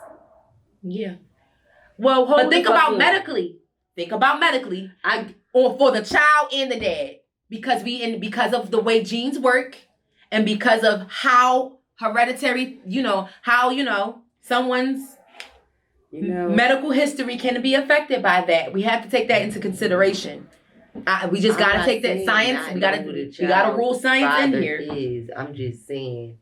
[SPEAKER 2] Yeah. Well, but think about medically. Think about medically. Or for the child and the dad, because of the way genes work, and because of how hereditary, someone's medical history can be affected by that. We have to take that into consideration. We just got to take that science. We got to rule science in here.
[SPEAKER 1] I'm just saying,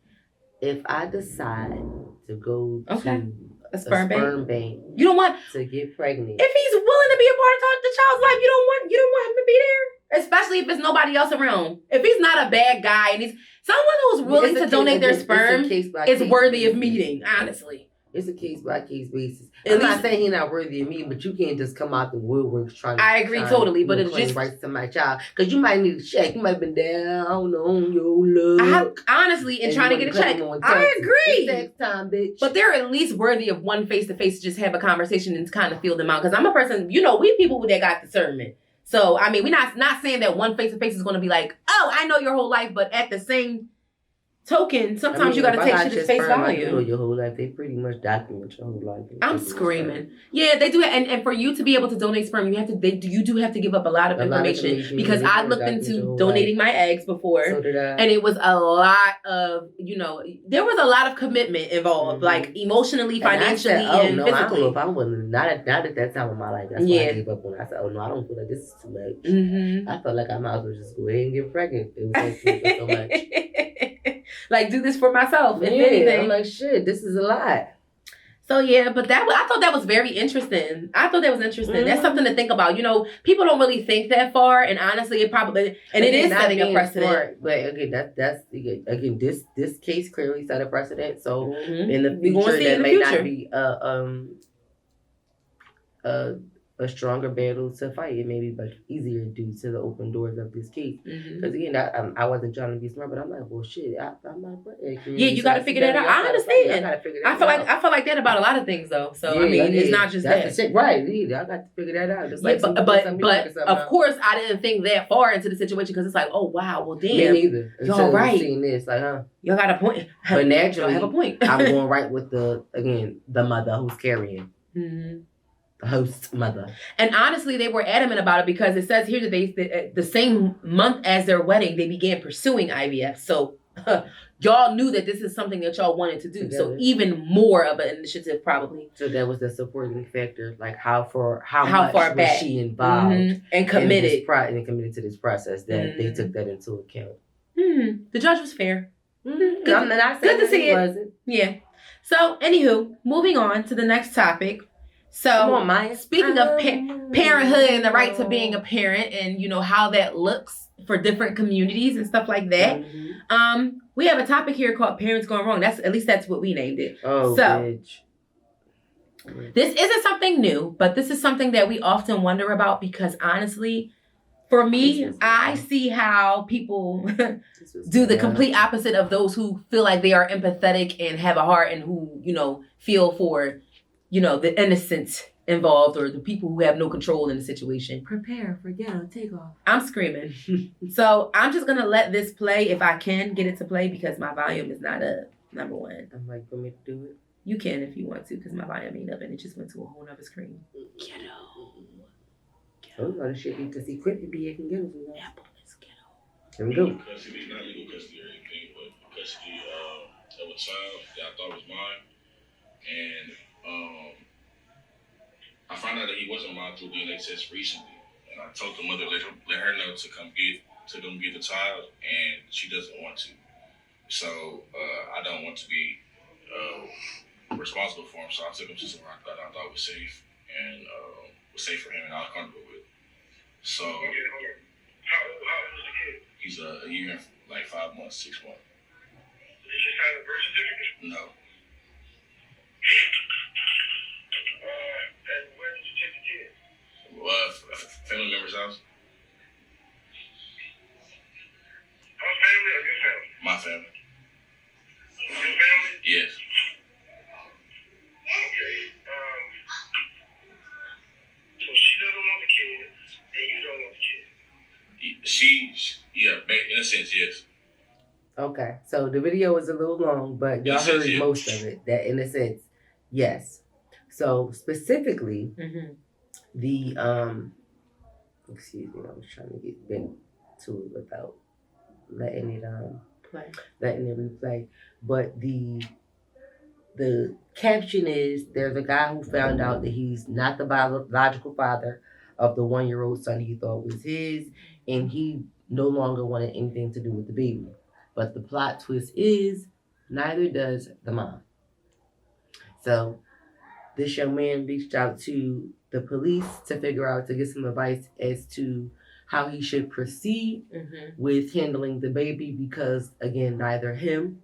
[SPEAKER 1] if I decide to go to
[SPEAKER 2] a sperm bank,
[SPEAKER 1] you don't want to get pregnant.
[SPEAKER 2] If he's willing to be a part of the child's life, you don't want him to be there. Especially if there's nobody else around. If he's not a bad guy and he's someone who's willing to donate their sperm is worthy of meeting. Honestly.
[SPEAKER 1] It's a case-by-case basis. I'm not saying he's not worthy of me, but you can't just come out the woodworks trying to...
[SPEAKER 2] I agree totally, but it's just...
[SPEAKER 1] rights to my child. Because you might need a check. You might have been down on your luck.
[SPEAKER 2] Honestly, in trying to get a check. I agree.
[SPEAKER 1] Next time, bitch.
[SPEAKER 2] But they're at least worthy of one face-to-face to just have a conversation and kind of feel them out. Because I'm a person, we people that got discernment. So, we're not saying that one face-to-face is going to be like, oh, I know your whole life, but at the same... token, sometimes you got to take shit at face value.
[SPEAKER 1] You know your whole life. They pretty much document your whole life.
[SPEAKER 2] I'm screaming. Yeah, they do it, and for you to be able to donate sperm, you do have to give up a lot of information because I looked into donating my eggs before,
[SPEAKER 1] so did I.
[SPEAKER 2] And it was a lot of there was a lot of commitment involved, like emotionally, financially, and physically.
[SPEAKER 1] I don't know if I wouldn't. Not at that time of my life. That's why I gave up when I said, "Oh no, I don't feel like this is too much." I felt like I might as well just go ahead and get pregnant. It was so much.
[SPEAKER 2] Like, do this for myself, if anything.
[SPEAKER 1] I'm like, shit, this is a lot.
[SPEAKER 2] So, yeah, but I thought that was very interesting. That's something to think about. People don't really think that far, and honestly, it is setting a precedent. Smart,
[SPEAKER 1] but again, this case clearly set a precedent. So, in the future, that may not be a stronger battle to fight. It may be much easier due to the open doors of this case. Because again, I wasn't trying to be smart, but I'm like, well, shit, I'm not.
[SPEAKER 2] Yeah, you got to figure that out. I understand. I feel like that about a lot of things, though. So it's not just that.
[SPEAKER 1] Right? I got to figure that out. Just
[SPEAKER 2] but of course, I didn't think that far into the situation because it's like, oh wow, well damn,
[SPEAKER 1] me neither.
[SPEAKER 2] Y'all right.
[SPEAKER 1] Seeing this, like, huh?
[SPEAKER 2] Y'all got a point.
[SPEAKER 1] But naturally,
[SPEAKER 2] I have a point.
[SPEAKER 1] I'm going right with the mother who's carrying. Host mother.
[SPEAKER 2] And honestly, they were adamant about it because it says here that the same month as their wedding, they began pursuing IVF. So y'all knew that this is something that y'all wanted to do. So even more of an initiative, probably.
[SPEAKER 1] So that was the supporting factor, like how far
[SPEAKER 2] back
[SPEAKER 1] was she involved
[SPEAKER 2] and committed
[SPEAKER 1] to this process that they took that into account.
[SPEAKER 2] The judge was fair.
[SPEAKER 1] Good to see it. Wasn't.
[SPEAKER 2] Yeah. So anywho, moving on to the next topic. So, speaking of parenthood and the right to being a parent and, how that looks for different communities and stuff like that, we have a topic here called Parents Gone Wrong. At least that's what we named it.
[SPEAKER 1] Oh,
[SPEAKER 2] so,
[SPEAKER 1] bitch.
[SPEAKER 2] This isn't something new, but this is something that we often wonder about because, honestly, for me, I see how people do the complete opposite of those who feel like they are empathetic and have a heart and who, feel for the innocent involved or the people who have no control in the situation.
[SPEAKER 1] Prepare for takeoff.
[SPEAKER 2] I'm screaming. So I'm just going to let this play if I can get it to play because my volume is not up, number one.
[SPEAKER 1] I'm like, for me to do it?
[SPEAKER 2] You can if you want to because my volume ain't up and it just went to a whole nother screen.
[SPEAKER 1] Ghetto. Oh, this shit because he quit to be acting ghetto.
[SPEAKER 2] That boy is ghetto.
[SPEAKER 1] Here we go.
[SPEAKER 3] Custody, not legal custody or anything, but custody of a child that I thought was mine. And I found out that he wasn't mine through DNA test recently, and I told the mother let her know to come get the child, and she doesn't want to. So I don't want to be responsible for him. So I took him to somewhere I thought was safe and was safe for him, and I was comfortable with. So how old is the kid? He's a year and like 5 months, 6 months. Did you sign a birth certificate? No. And where did you take the kid? Family member's house. Our family or your family? My family. Your family? Yes. Okay. So she doesn't want the kid, and you don't want the kid. In a sense, yes.
[SPEAKER 1] Okay, so the video was a little long, but y'all heard most of it. That in a sense, yes. So specifically, the excuse me, I was trying to get back to it without letting it replay. But the caption is there's a guy who found out that he's not the biological father of the 1-year-old son he thought was his, and he no longer wanted anything to do with the baby. But the plot twist is neither does the mom. So this young man reached out to the police to get some advice as to how he should proceed with handling the baby because, again, neither him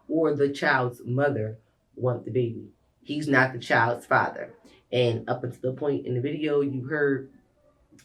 [SPEAKER 1] or the child's mother want the baby. He's not the child's father. And up until the point in the video, you heard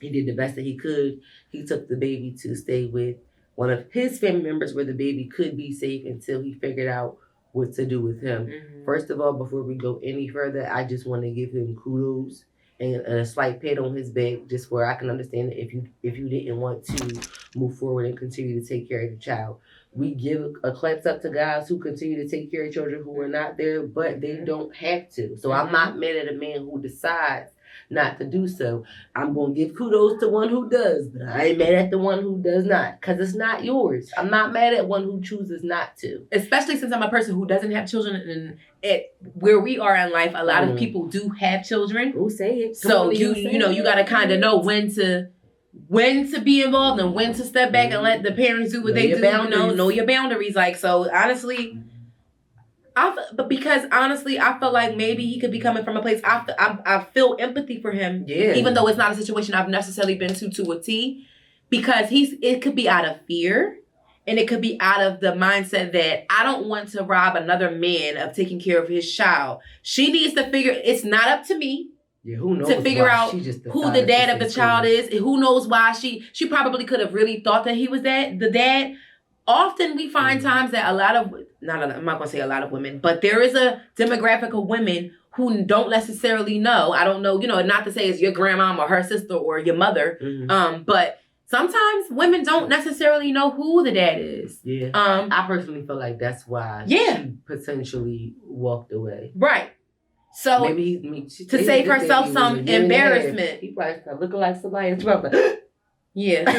[SPEAKER 1] he did the best that he could. He took the baby to stay with one of his family members where the baby could be safe until he figured out what to do with him. First of all, before we go any further, I just want to give him kudos and a slight pat on his back, just where I can understand that if you didn't want to move forward and continue to take care of the child. We give a claps up to guys who continue to take care of children who are not there, but they don't have to. So I'm not mad at a man who decides not to do so. I'm going to give kudos to one who does, but I ain't mad at the one who does not, because it's not yours. I'm not mad at one who chooses not to.
[SPEAKER 2] Especially since I'm a person who doesn't have children, and where we are in life, a lot of people do have children.
[SPEAKER 1] Who say it?
[SPEAKER 2] So you know, you got to kind of know when to be involved and when to step back and let the parents do what they do. Know your boundaries. Like, so honestly, because I feel like maybe he could be coming from a place. I feel empathy for him, even though it's not a situation I've necessarily been to a T, because it could be out of fear, and it could be out of the mindset that I don't want to rob another man of taking care of his child. She needs to figure. It's not up to me.
[SPEAKER 1] Yeah, who knows
[SPEAKER 2] to figure out who the dad of the child is. Who knows why she probably could have really thought that he was the dad. Often we find times that I'm not going to say a lot of women, but there is a demographic of women who don't necessarily know. I don't know, not to say it's your grandma or her sister or your mother, but sometimes women don't necessarily know who the dad is.
[SPEAKER 1] Yeah. I personally feel like that's why she potentially walked away.
[SPEAKER 2] Right. So
[SPEAKER 1] maybe
[SPEAKER 2] to save herself some embarrassment.
[SPEAKER 1] He probably started looking like somebody in trouble.
[SPEAKER 2] Yeah.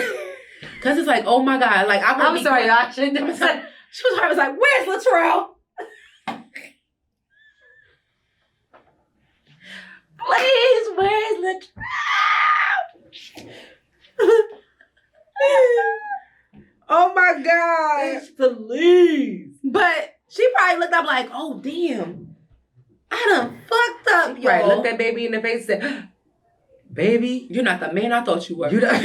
[SPEAKER 2] Because it's like, oh my God. Like,
[SPEAKER 1] I'm sorry, y'all. She
[SPEAKER 2] was like, where's Latrell?
[SPEAKER 1] Please, where's Latrell?
[SPEAKER 2] Oh my God.
[SPEAKER 1] Please.
[SPEAKER 2] But she probably looked up like, oh, damn. I done fucked up, y'all.
[SPEAKER 1] Right, looked that baby in the face and said, baby,
[SPEAKER 2] you're not the man I thought you were.
[SPEAKER 1] You not.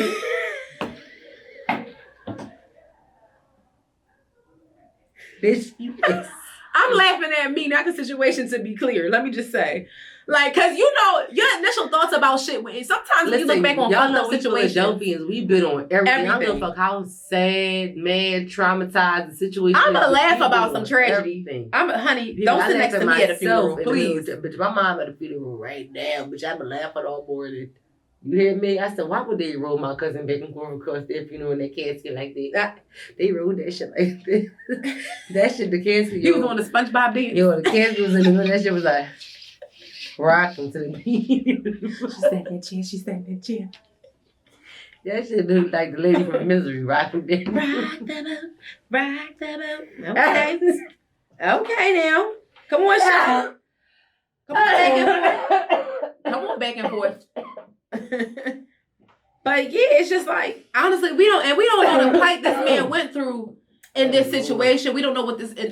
[SPEAKER 1] Bitch,
[SPEAKER 2] I'm laughing at me, not the situation, to be clear. Let me just say. Like, because your initial thoughts about shit, sometimes when you look back on fucked up situations.
[SPEAKER 1] We've been on everything. I don't give a fuck how sad, mad, traumatized the situation
[SPEAKER 2] I'm going to laugh about some tragedy.
[SPEAKER 1] Everything.
[SPEAKER 2] Honey, don't sit next to me at a funeral, please.
[SPEAKER 1] Bitch, my mom at a funeral right now, bitch, I'm going to laugh at all morning. You hear me? I said, why would they roll my cousin back and forth across their funeral in that casket like that? They rolled that shit like that. That shit, the casket.
[SPEAKER 2] He was on the SpongeBob dance.
[SPEAKER 1] The casket was in the middle. That shit was like rocking to the beat.
[SPEAKER 2] She sat that chair.
[SPEAKER 1] That shit looked like the lady from Misery rocking there.
[SPEAKER 2] Rock the boat. Okay. Okay now. Come on, Sean. Come on back and forth. But yeah, it's just like, honestly, we don't know the plight this man went through in this situation. We don't know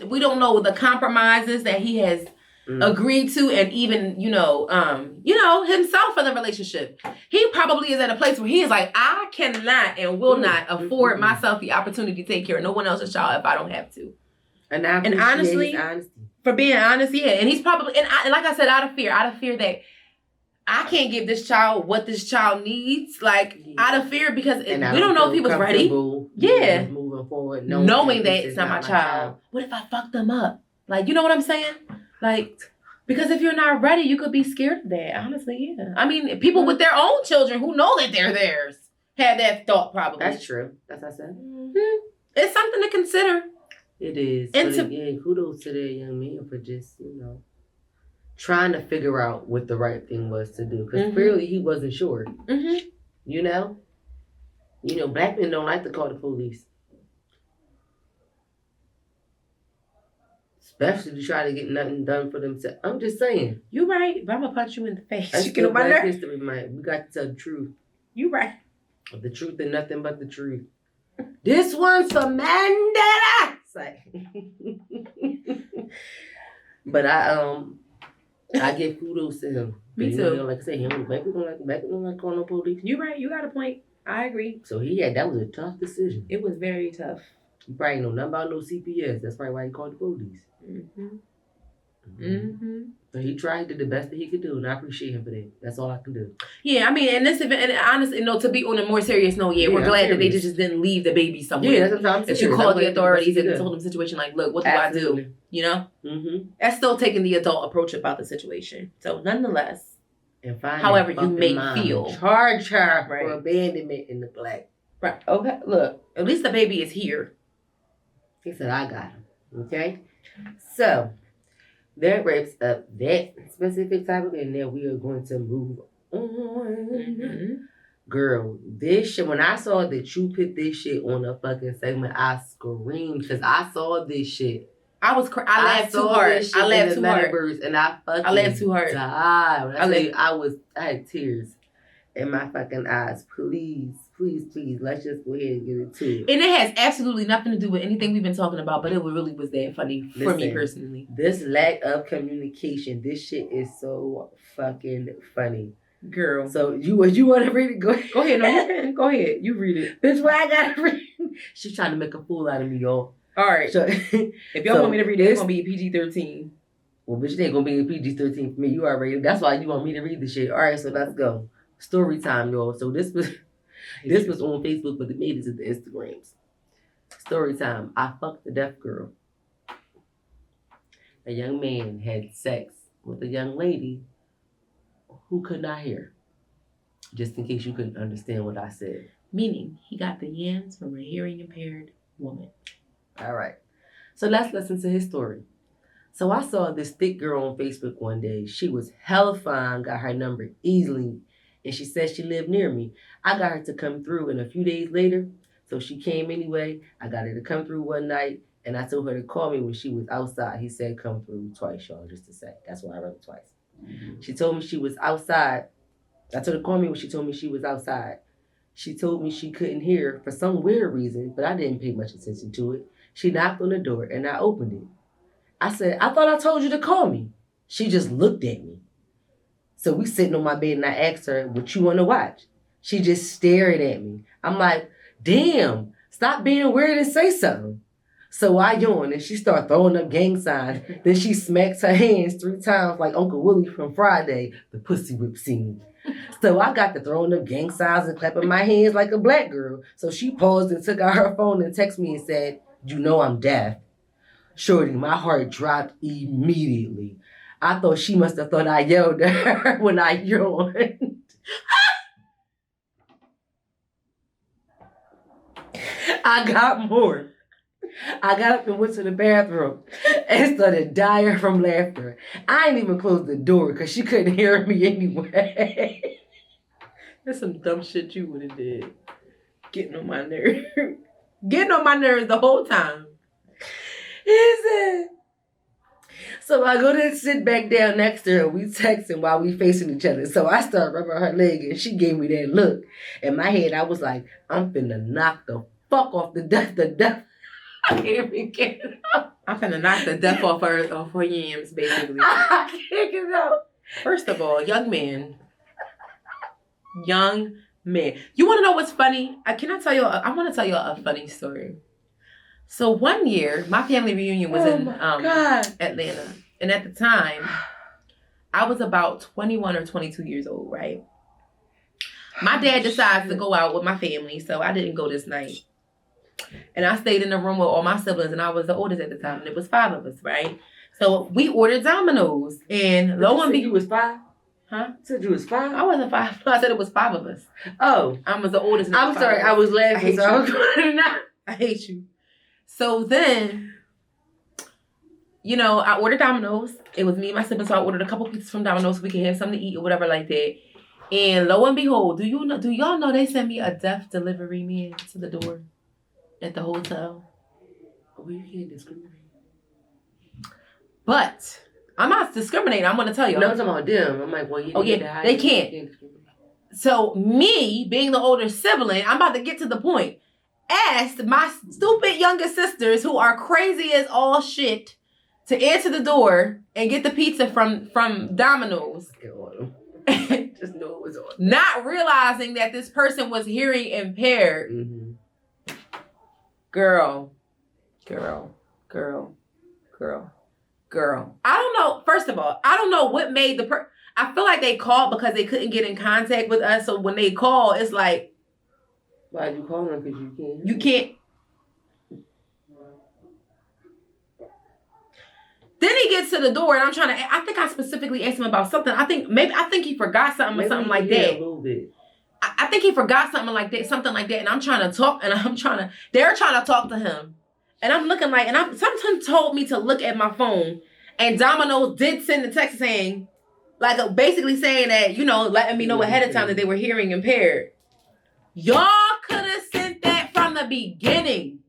[SPEAKER 2] we don't know the compromises that he has agreed to, and even himself for the relationship. He probably is at a place where he is like, I cannot and will not afford myself the opportunity to take care of no one else's child if I don't have to.
[SPEAKER 1] And honestly,
[SPEAKER 2] for being honest, yeah. And he's probably and like I said, out of fear that I can't give this child what this child needs, out of fear, because we don't know if he was ready. Yeah.
[SPEAKER 1] Moving forward,
[SPEAKER 2] knowing that it's not my child. What if I fuck them up? Like, you know what I'm saying? Like, because if you're not ready, you could be scared of that. Honestly, yeah. I mean, people with their own children who know that they're theirs have that thought probably.
[SPEAKER 1] That's true. That's what I said.
[SPEAKER 2] Mm-hmm. It's something to consider.
[SPEAKER 1] It is. And again, kudos to that young man for just, trying to figure out what the right thing was to do. Because clearly he wasn't sure. Mm-hmm. Black men don't like to call the police. Especially to try to get nothing done for themselves. I'm just saying.
[SPEAKER 2] You right, but I'm going to punch you in the face.
[SPEAKER 1] That's
[SPEAKER 2] you
[SPEAKER 1] my Black history, man. We got to tell the truth.
[SPEAKER 2] You right.
[SPEAKER 1] The truth and nothing but the truth. This one's for Mandela! But I give kudos to him.
[SPEAKER 2] Me too.
[SPEAKER 1] Like I said, black people don't like calling no police.
[SPEAKER 2] You're right. You got a point. I agree.
[SPEAKER 1] So that was a tough decision.
[SPEAKER 2] It was very tough.
[SPEAKER 1] You probably know nothing about no CPS. That's probably why he called the police. So he tried, did the best that he could do, and I appreciate him for that. That's all I can do.
[SPEAKER 2] Yeah, I mean, in this event, and honestly, to be on a more serious note, we're glad that they just didn't leave the baby somewhere.
[SPEAKER 1] Yeah, that's what I'm saying.
[SPEAKER 2] That you called the authorities and told them the situation, like, look, what do I do? That's still taking the adult approach about the situation. So, nonetheless, however you may feel,
[SPEAKER 1] charge her for abandonment in the black
[SPEAKER 2] Right. Okay. Look, at least the baby is here.
[SPEAKER 1] He said, I got him. Okay? So, that wraps up that specific topic, and then we are going to move on.
[SPEAKER 2] Mm-hmm.
[SPEAKER 1] Girl, this shit, when I saw that you put this shit on a fucking segment, I screamed because I saw this shit.
[SPEAKER 2] I laughed too hard.
[SPEAKER 1] I laughed too hard. And I
[SPEAKER 2] laughed too hard.
[SPEAKER 1] Died. I had tears in my fucking eyes. Please, let's just go ahead and get into it.
[SPEAKER 2] And it has absolutely nothing to do with anything we've been talking about, but it really was that funny for me personally.
[SPEAKER 1] This lack of communication, this shit is so fucking funny.
[SPEAKER 2] Girl.
[SPEAKER 1] So you want to read it? Go ahead.
[SPEAKER 2] Go ahead. No, go ahead. You read it.
[SPEAKER 1] Bitch, why I gotta read it? She's trying to make a fool out of me, y'all.
[SPEAKER 2] All right. So, if y'all want me to read it, it's going to be PG-13.
[SPEAKER 1] Well, bitch, it ain't going to be a PG-13 for me. You already. That's why you want me to read the shit. All right, so let's go. Story time, y'all. So this was on Facebook, but it made it to the Instagrams. Story time. I fucked the deaf girl. A young man had sex with a young lady who could not hear. Just in case you couldn't understand what I said.
[SPEAKER 2] Meaning, he got the yams from a hearing impaired woman.
[SPEAKER 1] All right. So let's listen to his story. So I saw this thick girl on Facebook one day. She was hella fine, got her number easily, and she said she lived near me. I got her to come through, and a few days later, so she came anyway. I got her to come through one night, and I told her to call me when she was outside. He said come through twice, y'all, just to say. That's why I wrote it twice. Mm-hmm. She told me she was outside. I told her to call me when she told me she was outside. She told me she couldn't hear for some weird reason, but I didn't pay much attention to it. She knocked on the door, and I opened it. I said, I thought I told you to call me. She just looked at me. So we sitting on my bed, and I asked her, what you want to watch? She just stared at me. I'm like, damn, stop being weird and say something. So I yawned, and she started throwing up gang signs. Then she smacks her hands 3 times like Uncle Willie from Friday, the pussy whip scene. So I got to throwing up gang signs and clapping my hands like a black girl. So she paused and took out her phone and texted me and said, you know I'm deaf. Shorty, my heart dropped immediately. I thought she must have thought I yelled at her when I yawned. I got more. I got up and went to the bathroom and started dying from laughter. I ain't even closed the door because she couldn't hear me anyway.
[SPEAKER 2] That's some dumb shit you would have did. Getting on my nerves. Getting on my nerves the whole time.
[SPEAKER 1] So I go to sit back down next to her. We texting while we facing each other. So I start rubbing her leg and she gave me that look. In my head, I was like, I'm finna knock the fuck off the death. I can't even get it out.
[SPEAKER 2] I'm finna knock the death off her yams, basically.
[SPEAKER 1] I can't get it out.
[SPEAKER 2] First of all, young man. You want to know what's funny? I want to tell you a funny story. So one year, my family reunion was in Atlanta. And at the time, I was about 21 or 22 years old, right? My dad decides to go out with my family, so I didn't go this night. And I stayed in the room with all my siblings, and I was the oldest at the time, and it was 5 of us, right? So we ordered Domino's, and lo and behold,
[SPEAKER 1] you was 5?
[SPEAKER 2] Huh?
[SPEAKER 1] You said you was 5?
[SPEAKER 2] I wasn't 5. I said it was 5 of us.
[SPEAKER 1] Oh.
[SPEAKER 2] I was the oldest.
[SPEAKER 1] I'm sorry, I was laughing.
[SPEAKER 2] I hate you. So then, I ordered Domino's. It was me and my siblings, so I ordered a couple pizzas from Domino's so we could have something to eat or whatever like that. And lo and behold, do y'all know they sent me a deaf delivery man to the door at the hotel?
[SPEAKER 1] Oh, you can't discriminate.
[SPEAKER 2] But I'm not discriminating. I'm going to tell you.
[SPEAKER 1] No, I'm talking about them. I'm like, well, you
[SPEAKER 2] they can't. So me, being the older sibling, I'm about to get to the point. Asked my stupid younger sisters, who are crazy as all shit, to answer the door and get the pizza from Domino's.
[SPEAKER 1] Just know it was on.
[SPEAKER 2] Not realizing that this person was hearing impaired.
[SPEAKER 1] Mm-hmm.
[SPEAKER 2] Girl. I don't know. First of all, I don't know what made I feel like they called because they couldn't get in contact with us. So when they call, it's like,
[SPEAKER 1] why'd you call them? Because you can't.
[SPEAKER 2] You can't. Then he gets to the door, and I think I specifically asked him about something. I think he forgot something or something like that.
[SPEAKER 1] A little bit.
[SPEAKER 2] I think he forgot something like that, and I'm trying to talk, and they're trying to talk to him. And I'm looking like, something told me to look at my phone, and Domino's did send a text saying, like, basically saying that, letting me know ahead of time that they were hearing impaired. Y'all could have sent that from the beginning.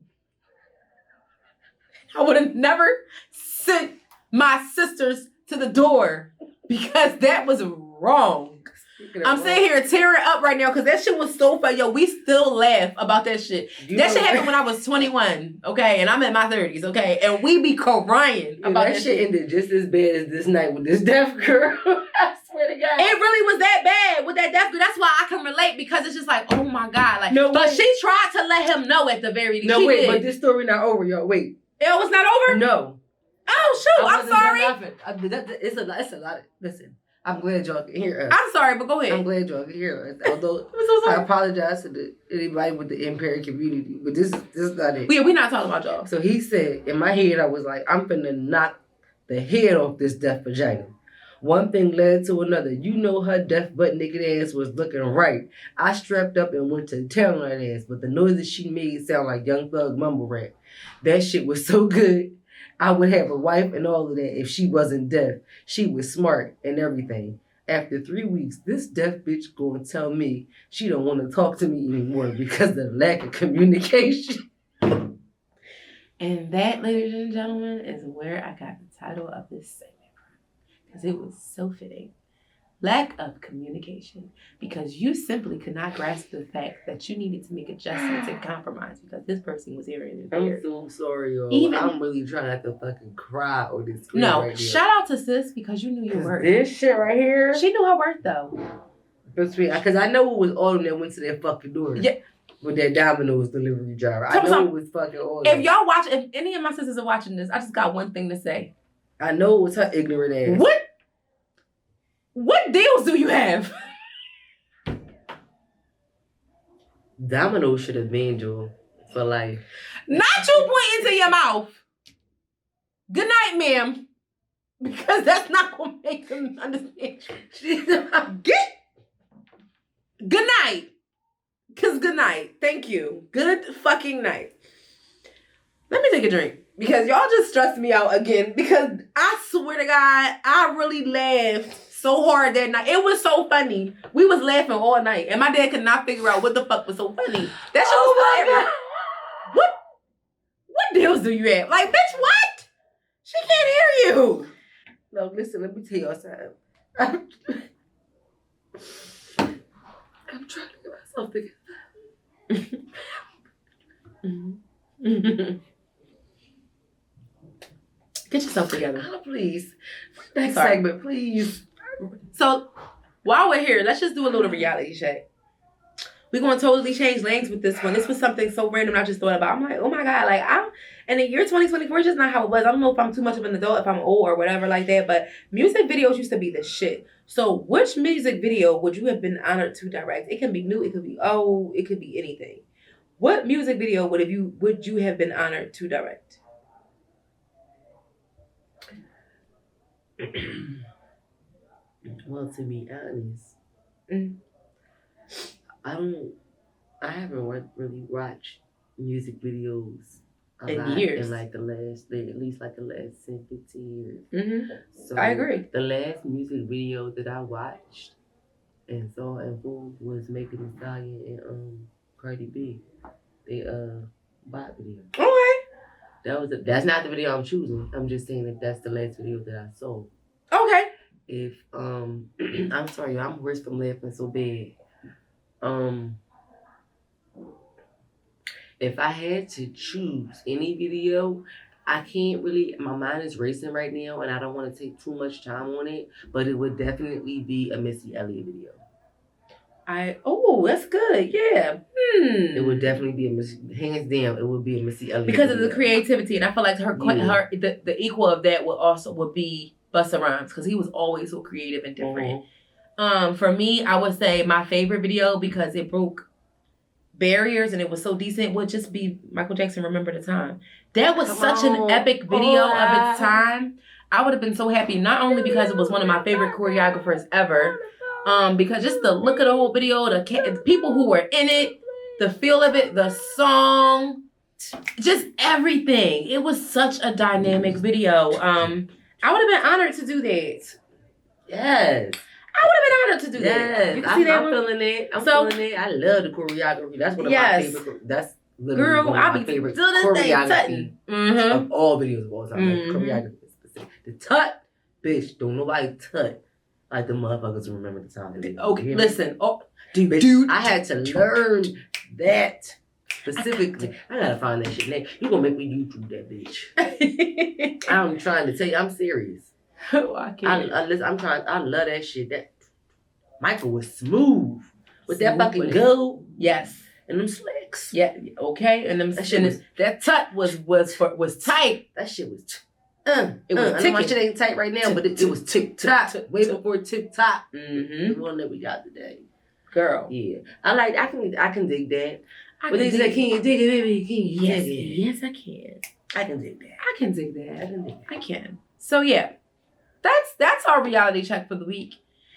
[SPEAKER 2] I would have never sent my sisters to the door because that was wrong. I'm sitting here tearing up right now because that shit was so funny. Yo, we still laugh about that shit. That shit happened when I was 21, okay? And I'm in my 30s, okay? And we be crying about that shit.
[SPEAKER 1] Ended just as bad as this night with this deaf girl. I swear to God.
[SPEAKER 2] It really was that bad with that deaf girl. That's why I can relate because it's just like, oh my God. Like,
[SPEAKER 1] no,
[SPEAKER 2] but she tried to let him know at the very
[SPEAKER 1] No, wait, but this story not over, y'all. Wait.
[SPEAKER 2] It was not over?
[SPEAKER 1] No.
[SPEAKER 2] Oh, shoot. I'm sorry.
[SPEAKER 1] It's a lot. Listen. I'm glad y'all can hear us.
[SPEAKER 2] I'm sorry, but go ahead.
[SPEAKER 1] I'm glad y'all can hear us. Although
[SPEAKER 2] I'm so sorry.
[SPEAKER 1] I apologize to anybody with the impaired community, but this is not it.
[SPEAKER 2] We're not talking about y'all.
[SPEAKER 1] So he said, in my head, I was like, I'm finna knock the head off this deaf vagina. One thing led to another. You know her deaf butt naked ass was looking right. I strapped up and went to town on that ass, but the noises she made sound like Young Thug mumble rap. That shit was so good. I would have a wife and all of that if she wasn't deaf. She was smart and everything. After 3 weeks, this deaf bitch gonna tell me she don't want to talk to me anymore because of the lack of communication.
[SPEAKER 2] And that, ladies and gentlemen, is where I got the title of this segment from. Because it was so fitting. Lack of communication. Because you simply could not grasp the fact that you needed to make adjustments and compromise because this person was hearing it.
[SPEAKER 1] I'm so sorry, y'all. I'm really trying not to fucking cry on this screen right
[SPEAKER 2] shout out to sis because you knew your worth.
[SPEAKER 1] This shit right here.
[SPEAKER 2] She knew her worth though.
[SPEAKER 1] Because I know it was all of them that went to that fucking door. Yeah. With that Domino's delivery driver. I know it was fucking all of them.
[SPEAKER 2] If any of my sisters are watching this, I just got one thing to say.
[SPEAKER 1] I know it was her ignorant ass.
[SPEAKER 2] What deals do you have?
[SPEAKER 1] Domino should have banned you for life.
[SPEAKER 2] Not you point into your mouth. Good night, ma'am. Because that's not going to make them understand. Good night. Because good night. Thank you. Good fucking night. Let me take a drink. Because y'all just stressed me out again. Because I swear to God, I really laughed so hard that night. It was so funny. We was laughing all night. And my dad could not figure out what the fuck was so funny. That shit was hilarious. What deals do you have? Like, bitch, what? She can't hear you.
[SPEAKER 1] No, listen, let me tell y'all something. I'm trying to get myself together.
[SPEAKER 2] Get yourself together.
[SPEAKER 1] Oh, please. Next segment, please.
[SPEAKER 2] So, while we're here, let's just do a little reality check. We're going to totally change lanes with this one. This was something so random I just thought about. I'm like, oh my God, like, in the year 2024, it's just not how it was. I don't know if I'm too much of an adult, if I'm old or whatever like that, but music videos used to be the shit. So, which music video would you have been honored to direct? It can be new, it could be old, it could be anything. What music video would you have been honored to direct?
[SPEAKER 1] Well, to be honest, I haven't really watched music videos
[SPEAKER 2] in years.
[SPEAKER 1] In like at least the last 10, 15 years.
[SPEAKER 2] Mm-hmm.
[SPEAKER 1] So
[SPEAKER 2] I agree.
[SPEAKER 1] The last music video that I watched and saw in full was Megan Thee Stallion and Cardi B. They bot video.
[SPEAKER 2] Okay.
[SPEAKER 1] That's not the video I'm choosing. I'm just saying that that's the last video that I saw.
[SPEAKER 2] Okay.
[SPEAKER 1] If I'm sorry, I'm hoarse from laughing so bad. If I had to choose any video, I can't really, my mind is racing right now and I don't want to take too much time on it, but it would definitely be a Missy Elliott video.
[SPEAKER 2] That's good. Yeah.
[SPEAKER 1] It would definitely be hands down, it would be a Missy Elliott
[SPEAKER 2] because
[SPEAKER 1] video.
[SPEAKER 2] of the creativity, and I feel like the equal of that would be Busta Rhymes, because he was always so creative and different. Mm-hmm. For me, I would say my favorite video, because it broke barriers and it was so decent, would just be Michael Jackson, Remember the Time. That was such an epic video of its time. I would have been so happy, not only because it was one of my favorite choreographers ever, Because just the look of the whole video, the people who were in it, the feel of it, the song, just everything. It was such a dynamic video. I would have been honored to do that.
[SPEAKER 1] Yes.
[SPEAKER 2] I would have been honored to do that.
[SPEAKER 1] You can see that I'm feeling it. I'm feeling it. I love the choreography. That's one of my favorite. That's literally one of my favorite choreography of all videos of all time. Like choreography specific. The tut, bitch, don't nobody tut like the motherfuckers who remember the time.
[SPEAKER 2] Okay, listen. Oh,
[SPEAKER 1] dude, I had to learn that specifically. I gotta find that shit. Name. You gonna make me YouTube that bitch? I'm trying to tell you. I'm serious.
[SPEAKER 2] Oh, I can't.
[SPEAKER 1] I'm trying. I love that shit. That Michael was smooth with that fucking gold.
[SPEAKER 2] Yes.
[SPEAKER 1] And them slicks.
[SPEAKER 2] Yeah. Okay. And them that tut was tight.
[SPEAKER 1] That shit was.
[SPEAKER 2] It was.
[SPEAKER 1] I know my shit ain't tight right now, but it was tip top. Way before tip top. The one that we got today.
[SPEAKER 2] Girl.
[SPEAKER 1] Yeah. I can dig that. But they said, can you dig it, baby? Can you dig it?
[SPEAKER 2] Yes, I can.
[SPEAKER 1] I can dig that.
[SPEAKER 2] I can dig that. I can. So yeah. That's our reality check for the week.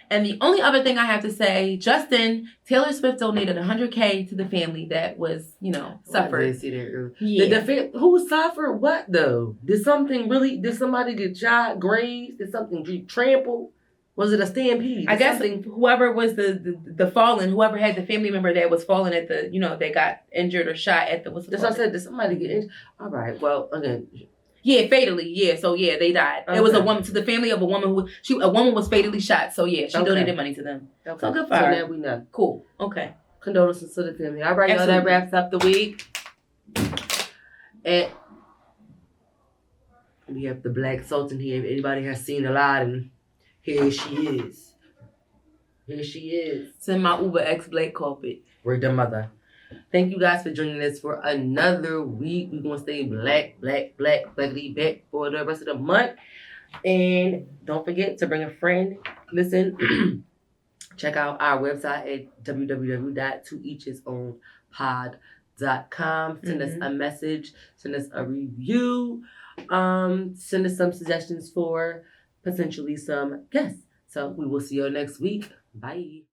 [SPEAKER 2] And the only other thing I have to say, Justin, Taylor Swift donated $100K to the family that was, suffered.
[SPEAKER 1] I did see that earlier. Yeah. Who suffered what though? Did somebody get shot, grazed? Did something get trampled? Was it a stampede?
[SPEAKER 2] I guess whoever was the fallen, whoever had the family member that was fallen at the, they got injured or shot at the, what's the
[SPEAKER 1] That's what I said. Did somebody get injured? All right. Well, again.
[SPEAKER 2] Yeah, fatally. Yeah, so yeah, they died. Okay. It was a woman, to the family of a woman a woman was fatally shot. So yeah, she donated money to them.
[SPEAKER 1] Okay.
[SPEAKER 2] So good for her.
[SPEAKER 1] So now we know.
[SPEAKER 2] Cool. Okay.
[SPEAKER 1] Condolences to the family. All right, y'all, that wraps up the week. And we have the Black Sultan here. If anybody has seen Aladdin, here she is. Here she is.
[SPEAKER 2] It's in my Uber X black carpet.
[SPEAKER 1] We're the mother. Thank you guys for joining us for another week. We're going to stay blackly back for the rest of the month. And don't forget to bring a friend. Listen, check out our website at www.toeachhisownpod.com. Send us a message. Send us a review. Send us some suggestions for potentially some guests. So we will see you next week. Bye.